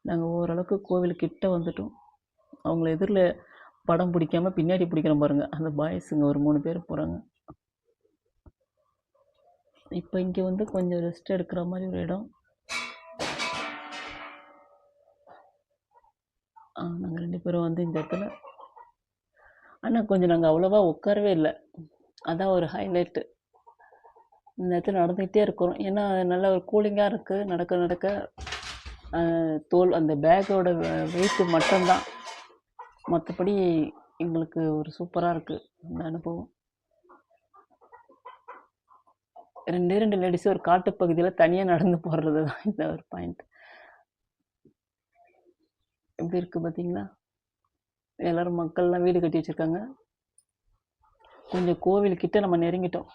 நாங்கள் ஓரளவுக்கு கோவிலுக்கிட்ட வந்துட்டோம். அவங்கள எதிரில் படம் பிடிக்காமல் பின்னாடி பிடிக்கிறோம் பாருங்கள், அந்த பாய்ஸுங்க ஒரு 3 பேர் போகிறாங்க. இப்போ இங்கே வந்து கொஞ்சம் ரெஸ்ட் எடுக்கிற மாதிரி ஒரு இடம். நாங்கள் 2 பேரும் வந்து இந்த இடத்துல, ஆனால் கொஞ்சம் நாங்கள் அவ்வளோவா உட்காரவே இல்லை. அதான் ஒரு ஹைலைட்டு. இந்த இடத்துல நடந்துக்கிட்டே இருக்கிறோம். ஏன்னா நல்ல ஒரு கூலிங்காக இருக்குது. நடக்க நடக்க தோல் அந்த பேக்கோட வெயிட்டு மட்டும்தான். மற்றபடி எங்களுக்கு ஒரு சூப்பராக இருக்குது அந்த அனுபவம். 2 லேடிஸு ஒரு காட்டுப்பகுதியில் தனியாக நடந்து போடுறது தான் இந்த ஒரு பாயிண்ட். எப்படி இருக்குது பார்த்தீங்களா? எல்லோரும் மக்கள்லாம் வீடு கட்டி வச்சுருக்காங்க. கொஞ்சம் கோவில்கிட்ட நம்ம நெருங்கிட்டோம்.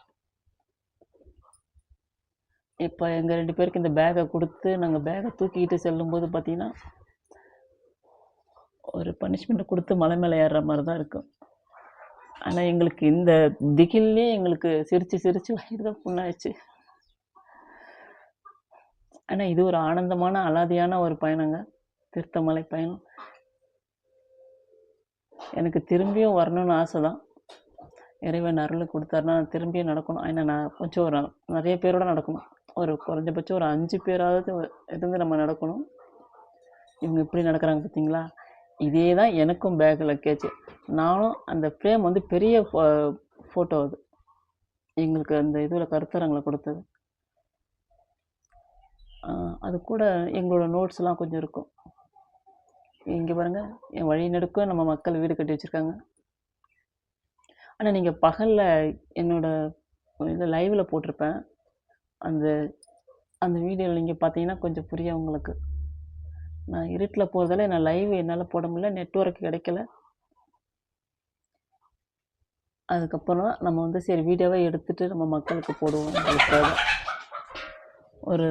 இப்போ எங்கள் 2 பேருக்கு இந்த பேக்கை கொடுத்து நாங்கள் பேக்கை தூக்கிக்கிட்டு செல்லும்போது பார்த்தீங்கன்னா ஒரு பனிஷ்மெண்ட்டை கொடுத்து மலை மேலே ஏறுற மாதிரி தான் இருக்கும். ஆனால் எங்களுக்கு இந்த திகில்லே எங்களுக்கு சிரித்து வயிறு தான் புண்ணாயிடுச்சு. ஆனால் இது ஒரு ஆனந்தமான அலாதியான ஒரு பயணங்க, தீர்த்தமலை பயணம். எனக்கு திரும்பியும் வரணும்னு ஆசை தான். இறைவன் அருள் கொடுத்தாருன்னா திரும்பியும் நடக்கணும். ஏன்னா நான் கொஞ்சம் ஒரு நிறைய பேரோட நடக்கணும். ஒரு குறைஞ்சபட்சம் ஒரு 5 பேராவது இருந்து நம்ம நடக்கணும். இவங்க இப்படி நடக்கிறாங்க பார்த்தீங்களா? இதே தான் எனக்கும் பேக்கில் லக்கேஜ். நானும் அந்த ஃப்ரேம் வந்து பெரிய ஃபோட்டோ அது எங்களுக்கு அந்த இதில் கருத்தரங்களை கொடுத்தது. அது கூட எங்களோட நோட்ஸ்லாம் கொஞ்சம் இருக்கும். இங்கே பாருங்கள், என் வழி நெடுக்கும் நம்ம மக்கள் வீடு கட்டி வச்சுருக்காங்க. ஆனால் நீங்கள் பகலில் என்னோடய இதில் லைவில் போட்டிருப்பேன். அந்த அந்த வீடியோவில் நீங்கள் பார்த்தீங்கன்னா கொஞ்சம் புரியும் உங்களுக்கு. நான் இருட்டில் போகிறதால நான் லைவ் என்னால் போட முடியல, நெட்வொர்க் கிடைக்கல. அதுக்கப்புறம் நம்ம வந்து சரி வீடியோவை எடுத்துகிட்டு நம்ம மக்களுக்கு போடுவோம். அதுக்காக ஒரு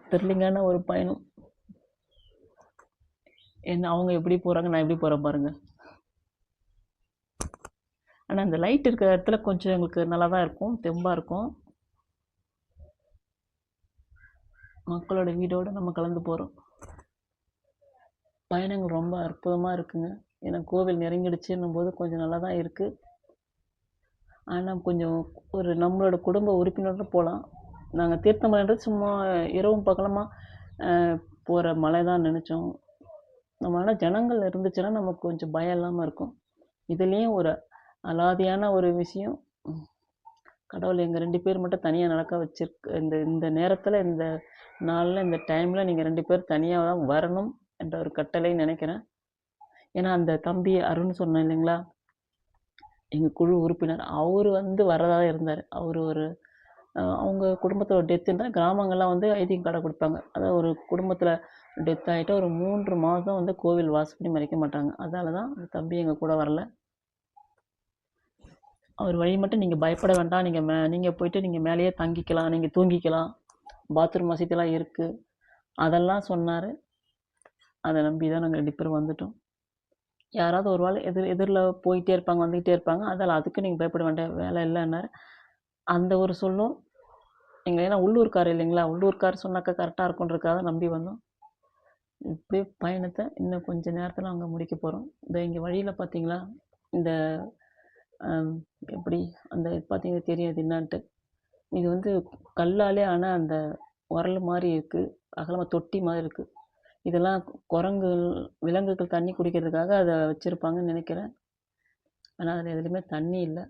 த்ரில்லிங்கான ஒரு பயணம். என்ன அவங்க எப்படி போகிறாங்க, நான் எப்படி போகிறேன் பாருங்கள். ஆனால் அந்த லைட் இருக்கிற இடத்துல கொஞ்சம் எங்களுக்கு நல்லா தான் இருக்கும், தெம்பாக இருக்கும். மக்களோட வீடோடு நம்ம கலந்து போகிறோம். பயணங்கள் ரொம்ப அற்புதமாக இருக்குங்க. ஏன்னா கோவில் நெருங்கிடுச்சுன்னும் போது கொஞ்சம் நல்லா தான் இருக்குது. ஆனால் கொஞ்சம் ஒரு நம்மளோட குடும்ப உறுப்பினரோட போகலாம். நாங்கள் தீர்த்தமலைன்றது சும்மா இரவும் பகலமாக போகிற மலை தான் நினச்சோம். நம்ம ஆனால் ஜனங்கள் இருந்துச்சுன்னா நமக்கு கொஞ்சம் பயம் இல்லாமல் இருக்கும். இதுலேயும் ஒரு அலாதியான ஒரு விஷயம், கடவுள் எங்கள் 2 பேர் மட்டும் தனியாக நடக்க வச்சிருக்கு. இந்த நேரத்தில் இந்த நாளில் இந்த டைமில் நீங்கள் 2 பேர் தனியாக தான் வரணும் என்ற ஒரு கட்டளை நினைக்கிறேன். ஏன்னா அந்த தம்பி அருண் சொன்னேன் இல்லைங்களா, எங்கள் குழு உறுப்பினர், அவர் வந்து வரதாக இருந்தார். அவர் ஒரு அவங்க குடும்பத்தோட டெத்துன்னா கிராமங்கள்லாம் வந்து ஐதீகம் கார்டை கொடுப்பாங்க. அதாவது ஒரு குடும்பத்தில் டெத் ஆகிட்டா ஒரு 3 மாதம் வந்து கோவில் வாசப்படி மறைக்க மாட்டாங்க. அதனால தான் அந்த தம்பி எங்கள் கூட வரல. அவர் வழி மட்டும் நீங்கள் பயப்பட வேண்டாம், நீங்கள் போயிட்டு நீங்கள் மேலேயே தங்கிக்கலாம், நீங்கள் தூங்கிக்கலாம், பாத்ரூம் வசதியெல்லாம் இருக்குது, அதெல்லாம் சொன்னார். அதை நம்பி தான் நாங்கள் 2 பேரும் வந்துட்டோம். யாராவது ஒரு ஆள் எதிரில் போயிட்டே இருப்பாங்க, வந்துக்கிட்டே இருப்பாங்க. அதனால் அதுக்கு நீங்கள் பயப்பட வேண்டிய வேலை இல்லைன்னாரு. அந்த ஒரு சொல்லும் ஏன்னா உள்ளூர்கார் இல்லைங்களா, உள்ளூர்கார் சொன்னாக்கா கரெக்டாக இருக்குன்றதுக்காக நம்பி வந்தோம். இப்படியே பயணத்தை இன்னும் கொஞ்ச நேரத்தில் அங்கே முடிக்க போகிறோம். இங்கே வழியில் பார்த்தீங்களா, இந்த எப்படி அந்த பார்த்தீங்கன்னா தெரியும் இது என்னான்ட்டு. இது வந்து கல்லாலே ஆன அந்த உரல் மாதிரி இருக்குது, அகலமாக தொட்டி மாதிரி இருக்குது. இதெல்லாம் குரங்குகள், விலங்குகள் தண்ணி குடிக்கிறதுக்காக அதை வச்சுருப்பாங்கன்னு நினைக்கிறேன். ஆனால் அதில் எதுலேயுமே தண்ணி இல்லை.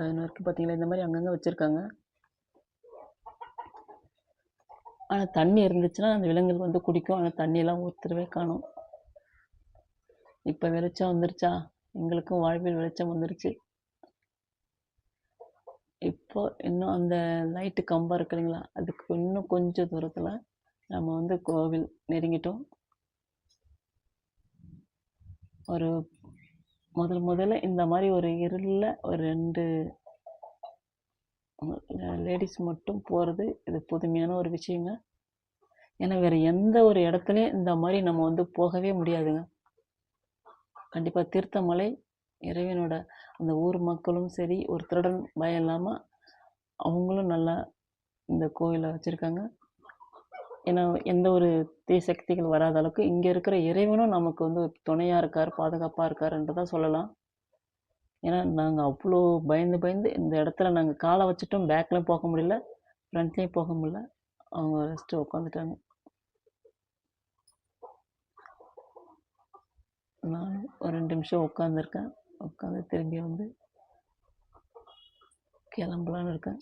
இன்னும் இருக்குது பார்த்தீங்களா, இந்த மாதிரி அங்கங்கே வச்சுருக்காங்க. ஆனால் தண்ணி இருந்துச்சுன்னா அந்த விலங்குகள் வந்து குடிக்கும். ஆனால் தண்ணியெல்லாம் ஊற்றுறவே காணும். இப்போ வெளிச்சம் வந்துருச்சா, எங்களுக்கும் வாழ்வில் வெளிச்சம் வந்துருச்சு. இப்போ இன்னும் அந்த லைட்டு கம்பம் இருக்கு இல்லைங்களா, அதுக்கு இன்னும் கொஞ்சம் தூரத்தில் நம்ம வந்து கோவில் நெருங்கிட்டோம். ஒரு முதல்ல இந்த மாதிரி ஒரு இருளில் ஒரு 2 லேடிஸ் மட்டும் போகிறது இது புதுமையான ஒரு விஷயங்க. ஏன்னா வேறு எந்த ஒரு இடத்துலையும் இந்த மாதிரி நம்ம வந்து போகவே முடியாதுங்க. கண்டிப்பாக தீர்த்தமலை இறைவனோட அந்த ஊர் மக்களும் சரி, ஒரு திருடன் பயம் இல்லாமல் அவங்களும் நல்லா இந்த கோயிலை வச்சுருக்காங்க. ஏன்னா எந்த ஒரு தீய சக்திகள் வராத அளவுக்கு இங்கே இருக்கிற இறைவனும் நமக்கு வந்து துணையாக இருக்கார், பாதுகாப்பாக இருக்காருன்று தான் சொல்லலாம். ஏன்னா நாங்கள் அவ்வளோ பயந்து இந்த இடத்துல நாங்கள் காலை வச்சுட்டோம், பேக்லேயும் போக முடியல, ஃப்ரண்ட்லேயும் போக முடியல. அவங்க ரெஸ்ட்டு உட்காந்துட்டாங்க. நானும் ஒரு 2 நிமிஷம் உட்காந்துருக்கேன். உட்காந்து திரும்பி வந்து கிளம்பலான்னு இருக்கேன்.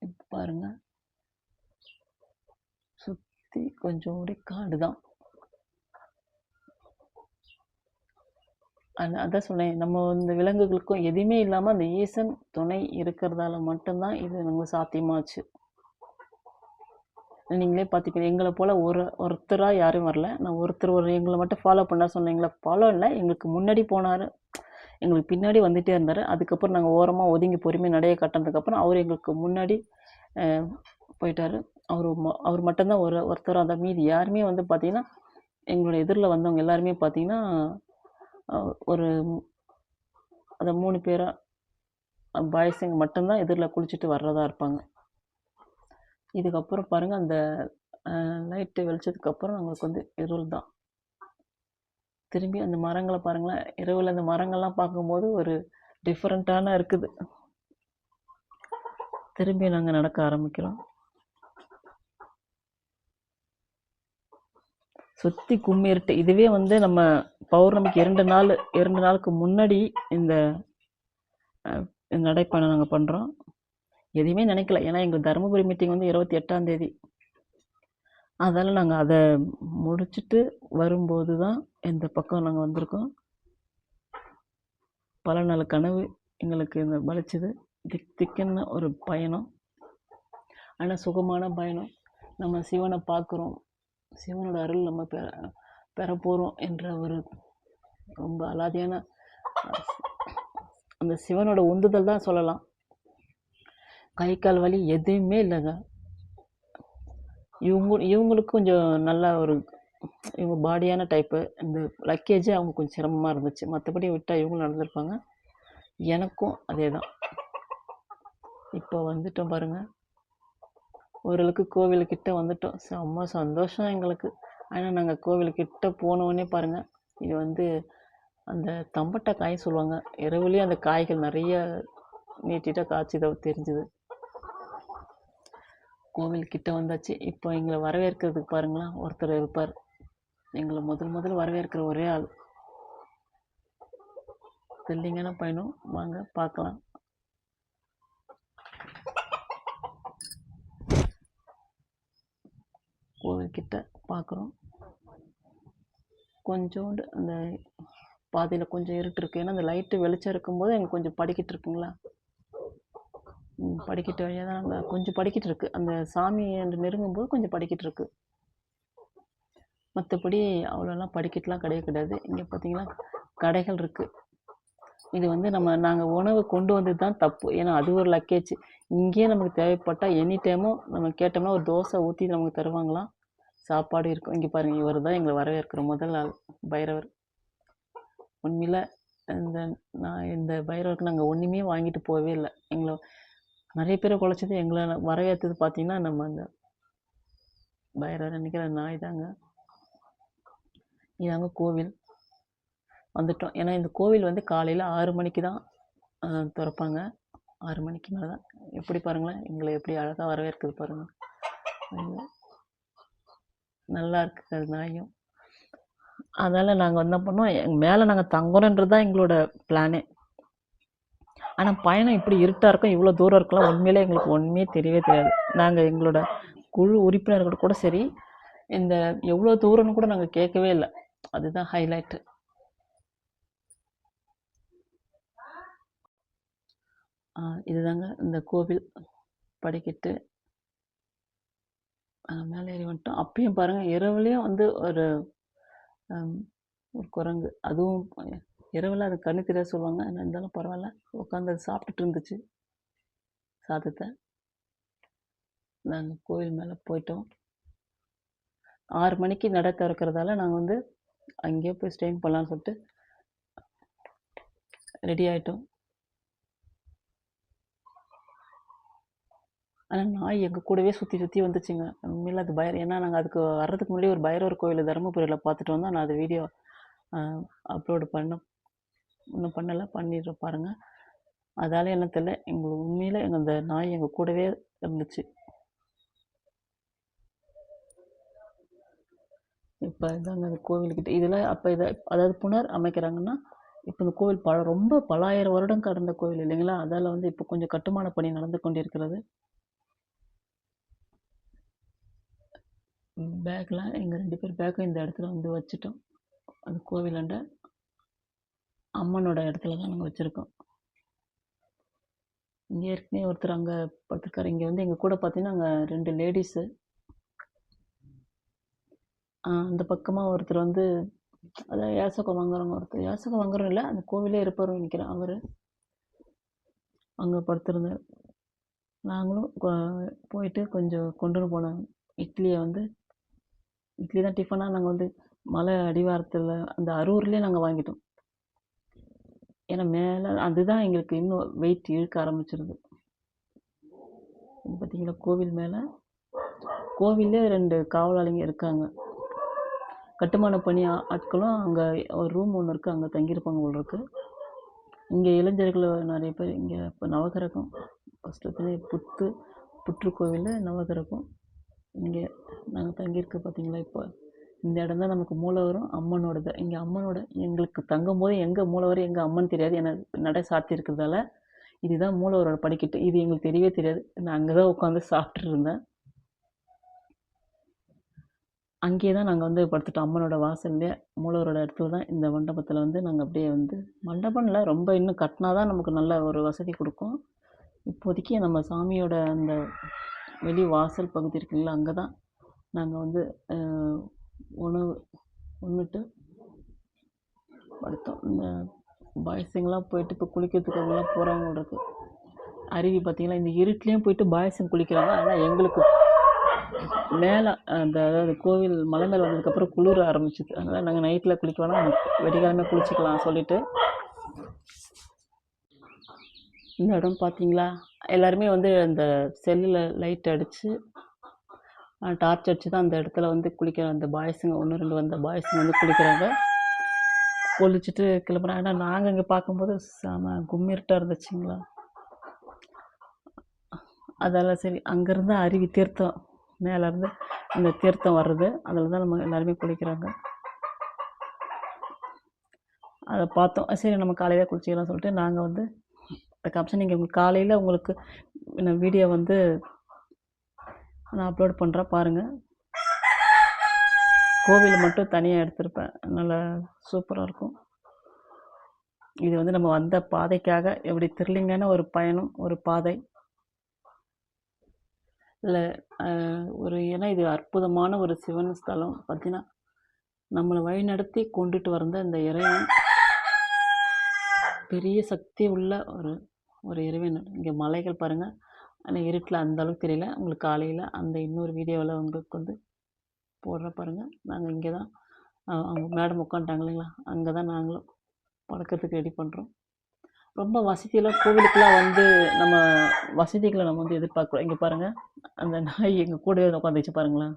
இப்போ பாருங்க, சுற்றி கொஞ்சம் காடு தான். அதான் சொன்னேன், நம்ம இந்த விலங்குகளுக்கும் எதுவுமே இல்லாமல் அந்த ஈசன் துணை இருக்கிறதால மட்டும்தான் இது நமக்கு சாத்தியமாச்சு. நீங்களே பார்த்துக்கிறீங்க, எங்களை போல் ஒருத்தராக யாரும் வரல. நான் ஒருத்தர் எங்களை மட்டும் ஃபாலோ பண்ண சொன்னீங்களா, ஃபாலோ இல்லை, எங்களுக்கு முன்னாடி போனார், எங்களுக்கு பின்னாடி வந்துகிட்டே இருந்தார். அதுக்கப்புறம் நாங்கள் ஓரமாக ஒதுங்கி பொறுமையாக நடைய கட்டினதுக்கப்புறம் அவர் எங்களுக்கு முன்னாடி போயிட்டார். அவர் மட்டும்தான் ஒருத்தர். அந்த மீதி யாருமே வந்து பார்த்திங்கன்னா, எங்களோட எதிரில் வந்தவங்க எல்லாருமே பார்த்திங்கன்னா ஒரு அந்த 3 பேராக பாய்ஸுங்க மட்டும்தான் எதிரில் குளிச்சுட்டு வர்றதா இருப்பாங்க. இதுக்கப்புறம் பாருங்கள், அந்த லைட்டு வெளிச்சதுக்கப்புறம் நம்மளுக்கு வந்து இருள் தான். திரும்பி அந்த மரங்களை பாருங்களேன், இரவில் அந்த மரங்கள்லாம் பார்க்கும்போது ஒரு டிஃப்ரெண்ட்டான இருக்குது. திரும்பி நாங்கள் நடக்க ஆரம்பிக்கிறோம். சுற்றி கும்மி இருட்டு. இதுவே வந்து நம்ம பௌர்ணமிக்கு 2 நாளுக்கு முன்னாடி இந்த நடைப்பயணம் நாங்கள் பண்ணுறோம். எதையுமே நினைக்கல, ஏன்னா எங்கள் தருமபுரி மீட்டிங் வந்து 28ஆம் தேதி. அதனால் நாங்கள் அதை முடிச்சுட்டு வரும்போது தான் இந்த பக்கம் நாங்கள் வந்திருக்கோம். பல நாள் கனவு எங்களுக்கு இந்த பலிச்சுது. திக்குன்னு ஒரு பயணம், ஆனால் சுகமான பயணம். நம்ம சிவனை பார்க்குறோம், சிவனோட அருள் நம்ம பெற போகிறோம் என்ற ஒரு ரொம்ப அலாதியான அந்த சிவனோட உந்துதல் தான் சொல்லலாம். கை கால் வலி எதுவுமே இல்லைங்க. இவங்களுக்கு கொஞ்சம் நல்லா இவங்க பாடியான டைப்பு. இந்த லக்கேஜ் அவங்க கொஞ்சம் சிரமமாக இருந்துச்சு, மற்றபடி விட்டால் இவங்களும் நடந்திருப்பாங்க. எனக்கும் அதே தான். இப்போ வந்துட்டோம் பாருங்கள், ஓரளவுக்கு கோவிலுக்கிட்ட வந்துட்டோம். செம்ம சந்தோஷம் எங்களுக்கு. ஆனால் நாங்கள் கோவிலுக்கிட்ட போனோடனே பாருங்கள், இது வந்து அந்த தம்பட்டை காய் சொல்லுவாங்க, இரவுலேயே அந்த காய்கள் நிறைய நீட்டிட்ட காய்ச்சி தெரிஞ்சுது. கோவில்கிட்ட வந்தாச்சு. இப்போ எங்களை வரவேற்கிறதுக்கு பாருங்களேன், ஒருத்தர் இருப்பார். எங்களை முதல் வரவேற்கிற ஒரே ஆள். தெல்லிங்கன்னா பயணம், வாங்க பார்க்கலாம். கோவில்கிட்ட பார்க்குறோம். கொஞ்சோண்டு அந்த பாதையில் கொஞ்சம் இருட்டு இருக்குது. ஏன்னா அந்த லைட்டு வெளிச்சம் இருக்கும்போது எங்களுக்கு கொஞ்சம் படிக்கிட்டு இருக்குங்களா, படிக்கிட்டு வழியாக தான் நாங்கள் கொஞ்சம் படிக்கிட்டு இருக்குது. அந்த சாமி என்று நெருங்கும்போது கொஞ்சம் படிக்கிட்டு இருக்குது. மற்றபடி அவ்வளோலாம் படிக்கட்டுலாம் கிடையாது. இங்கே பார்த்தீங்கன்னா கடைகள் இருக்குது. இது வந்து நாங்கள் உணவு கொண்டு வந்தது தான் தப்பு. ஏன்னா அது ஒரு லக்கேஜ். இங்கேயே நமக்கு தேவைப்பட்டால் எனி டைமும் நம்ம கேட்டோம்னா ஒரு தோசை ஊற்றி நமக்கு தருவாங்களாம். சாப்பாடு இருக்கும். இங்கே பாருங்கள், இவர் தான் எங்களை வரவேற்கிற முதல் ஆள், பைரவர். உண்மையில் இந்த பைரவருக்கு நாங்கள் ஒன்றுமே வாங்கிட்டு போகவே இல்லை. எங்களை நிறைய பேரை குலைச்சது, எங்களை வரவேற்றது பார்த்தீங்கன்னா நம்ம அந்த பைரவர் நினைக்கிற நாய் தாங்க. இதாங்க கோவில். வந்துட்டோம். ஏன்னா இந்த கோவில் வந்து காலையில் 6 மணிக்கு தான் திறப்பாங்க. 6 மணிக்கு மேலே தான். எப்படி பாருங்களேன், எங்களை எப்படி அழகாக வரவேற்குது பாருங்கள். நல்லா இருக்குது அது நாயும். அதனால் நாங்கள் என்ன பண்ணோம், எங்கள் மேலே நாங்கள் தங்குறோன்றது தான் எங்களோட பிளானே. ஆனால் பயணம் இப்படி இருட்டாக இருக்கும், இவ்வளோ தூரம் இருக்கலாம், உண்மையிலே எங்களுக்கு ஒன்றுமே தெரியவே தெரியாது. நாங்கள் எங்களோட குழு உறுப்பினர்கள் கூட சரி, இந்த எவ்வளோ தூரம்னு கூட நாங்கள் கேட்கவே இல்லை. அதுதான் ஹைலைட்டு. இதுதாங்க இந்த கோவில் படிக்கட்டு. மேலே ஏறி வந்துட்டோம். அப்பயும் பாருங்கள், இரவுலேயும் வந்து ஒரு குரங்கு, அதுவும் இரவில் அது கண்ணு தெரியாது சொல்லுவாங்க. ஆனால் இருந்தாலும் பரவாயில்ல, உட்காந்து அது சாப்பிட்டுட்டு இருந்துச்சு சாதத்தை. நாங்கள் கோவில் மேலே போயிட்டோம். 6 மணிக்கு நடை திறக்கிறதால நாங்கள் வந்து அங்கேயே போய் ஸ்டேயிங் பண்ணலான்னு சொல்லிட்டு ரெடி ஆகிட்டோம். ஆனால் நாய் எங்கள் கூடவே சுற்றி சுற்றி வந்துச்சுங்க. உண்மையில் அது ஏன்னா நாங்கள் அதுக்கு வர்றதுக்கு முன்னாடி ஒரு பைரவர் கோயில் தருமபுரியில் பார்த்துட்டு வந்தோம். நான் அது வீடியோ அப்லோடு இன்னும் பண்ணலை, பண்ணிடுறோம் பாருங்கள். அதால் என்ன தெரியல, எங்களுக்கு உண்மையில் அந்த நாய் எங்கள் கூடவே இருந்துச்சு. இப்போ இதாங்க அந்த கோவில்கிட்ட இதில் அப்போ அதாவது புனர் அமைக்கிறாங்கன்னா, இப்போ இந்த கோவில் ரொம்ப பல ஆயிரம் வருடம் கடந்த கோவில் இல்லைங்களா? அதால் வந்து இப்போ கொஞ்சம் கட்டுமான பணி நடந்து கொண்டிருக்கிறது. பேக்லாம் எங்கள் 2 பேர் பேக்கும் இந்த இடத்துல வந்து வச்சுட்டோம். அந்த கோவிலாண்ட அம்மனோட இடத்துல தான் நாங்கள் வச்சுருக்கோம். இங்கே ஏற்கனவே ஒருத்தர் அங்கே படுத்துருக்காரு. இங்கே வந்து எங்கள் கூட பார்த்தீங்கன்னா அங்கே 2 லேடிஸு. அந்த பக்கமாக ஒருத்தர் வந்து அதான் யாசகம் வாங்குறவங்க, ஒருத்தர் யாசகம் வாங்குறோம் இல்லை, அந்த கோவிலே இருப்பார் நினைக்கிறேன். அவர் அங்கே படுத்திருந்தார். நாங்களும் போயிட்டு கொஞ்சம் கொண்டுன்னு போனோம் இட்லியை வந்து. இட்லி தான் டிஃபனாக நாங்கள் வந்து மலை அடிவாரத்தில் அந்த அரூர்லேயே நாங்கள் வாங்கிட்டோம். ஏன்னா மேலே அதுதான் எங்களுக்கு இன்னும் வெயிட் இழுக்க ஆரம்பிச்சிருது. பார்த்தீங்களா கோவில் மேலே, கோவிலே 2 காவலாளிங்க இருக்காங்க. கட்டுமான பணி ஆட்களும் அங்கே ஒரு ரூம் ஒன்று இருக்குது, அங்கே தங்கியிருப்பாங்க போல் இருக்குது. இங்கே இளைஞர்கள் நிறைய பேர் இங்கே இப்போ நவகிரகம் ஃபஸ்ட்டு புற்றுக்கோவிலில் நவகிரகம் இங்கே நாங்கள் தங்கியிருக்க பார்த்தீங்களா. இப்போ இந்த இடம் தான் நமக்கு மூலவரும் அம்மனோடது. இங்கே அம்மனோட எங்களுக்கு தங்கும் போது எங்கே மூலவர் எங்கே அம்மன் தெரியாது. ஏன்னா நடை சாத்தி இருக்கிறதால இதுதான் மூலவரோட படிக்கட்டு. இது எங்களுக்கு தெரியவே தெரியாது. நான் அங்கே தான் உட்காந்து சாப்பிட்டு இருந்தேன். அங்கேயே தான் நாங்கள் வந்து படுத்துட்டோம். அம்மனோட வாசல்லே மூலவரோட இடத்துல தான் இந்த மண்டபத்தில் வந்து நாங்கள் அப்படியே வந்து மண்டபம்ல ரொம்ப இன்னும் கட்டினா தான் நமக்கு நல்ல ஒரு வசதி கொடுக்கும். இப்போதைக்கு நம்ம சாமியோட அந்த வெளி வாசல் பகுதி இருக்குங்களா, அங்கே தான் நாங்கள் வந்து உணவு உண்ணுட்டு படுத்தோம். இந்த பாய்ஸுங்கெலாம் போயிட்டு இப்போ குளிக்கிறதுக்கு அவங்களாம் போகிறவங்க இருக்குது. அருவி பார்த்திங்களா, இந்த இருட்லேயும் போயிட்டு பாய்ஸுங்க குளிக்கிறாங்க. ஆனால் எங்களுக்கு மேலே அதாவது கோவில் மலை மேலே வந்ததுக்கப்புறம் குளிர ஆரம்பிச்சிது. அதனால் நாங்கள் நைட்டில் குளிக்க வேணாம், வெடிகாலமே குளிச்சிக்கலாம் சொல்லிவிட்டு. இந்த இடம் பார்த்தீங்களா, எல்லாருமே வந்து அந்த செல்லில் லைட் அடித்து டார்ச் அடித்து தான் அந்த இடத்துல வந்து குளிக்கிற அந்த பாய்ஸுங்க 1 2 வந்த பாய்ஸுங்க வந்து குளிக்கிறாங்க. குளிச்சுட்டு கிளம்புறாங்க. ஆனால் நாங்கள் இங்கே பார்க்கும்போது செம கும்மிருட்டாக இருந்துச்சுங்களா. அதெல்லாம் சரி, அங்கேருந்து அருவி தீர்த்தம் மேலேருந்து அந்த தீர்த்தம் வர்றது, அதில் தான் நம்ம எல்லாருமே குளிக்கிறாங்க. அதை பார்த்தோம். சரி நம்ம காலையில் குளிச்சிக்கலாம் சொல்லிட்டு நாங்கள் வந்து காமிச்சேன். நீங்கள் உங்களுக்கு காலையில் உங்களுக்கு நான் வீடியோ வந்து நான் அப்லோட் பண்ணுறேன் பாருங்கள். கோவில் மட்டும் தனியாக எடுத்திருப்பேன், நல்லா சூப்பராக இருக்கும். இது வந்து நம்ம வந்த பாதைக்காக எப்படி த்ரில்லிங்கான ஒரு பயணம், ஒரு பாதை இல்லை ஏன்னா இது அற்புதமான ஒரு சிவன் ஸ்தலம். பார்த்தீங்கன்னா நம்மளை வழிநடத்தி கொண்டுட்டு வந்த இந்த இறைவன் பெரிய சக்தி உள்ள ஒரு இறைவன். இங்கே மலைகள் பாருங்கள், ஆனால் இருட்டில் அந்த அளவுக்கு தெரியல. உங்களுக்கு காலையில் அந்த இன்னொரு வீடியோவில் உங்களுக்கு வந்து போடுற பாருங்கள். நாங்கள் இங்கே தான் அவங்க மேடம் உட்காந்துட்டாங்க இல்லைங்களா, அங்கே தான் நாங்களும் படுக்கிறதுக்கு ரெடி பண்ணுறோம். ரொம்ப வசதியெல்லாம் கோவிலுக்கெல்லாம் வந்து நம்ம வசதிகளை நம்ம வந்து எதிர்பார்க்குறோம். இங்கே பாருங்கள், அந்த நாய் எங்கள் கூடவே உட்காந்துச்சு பாருங்களேன்.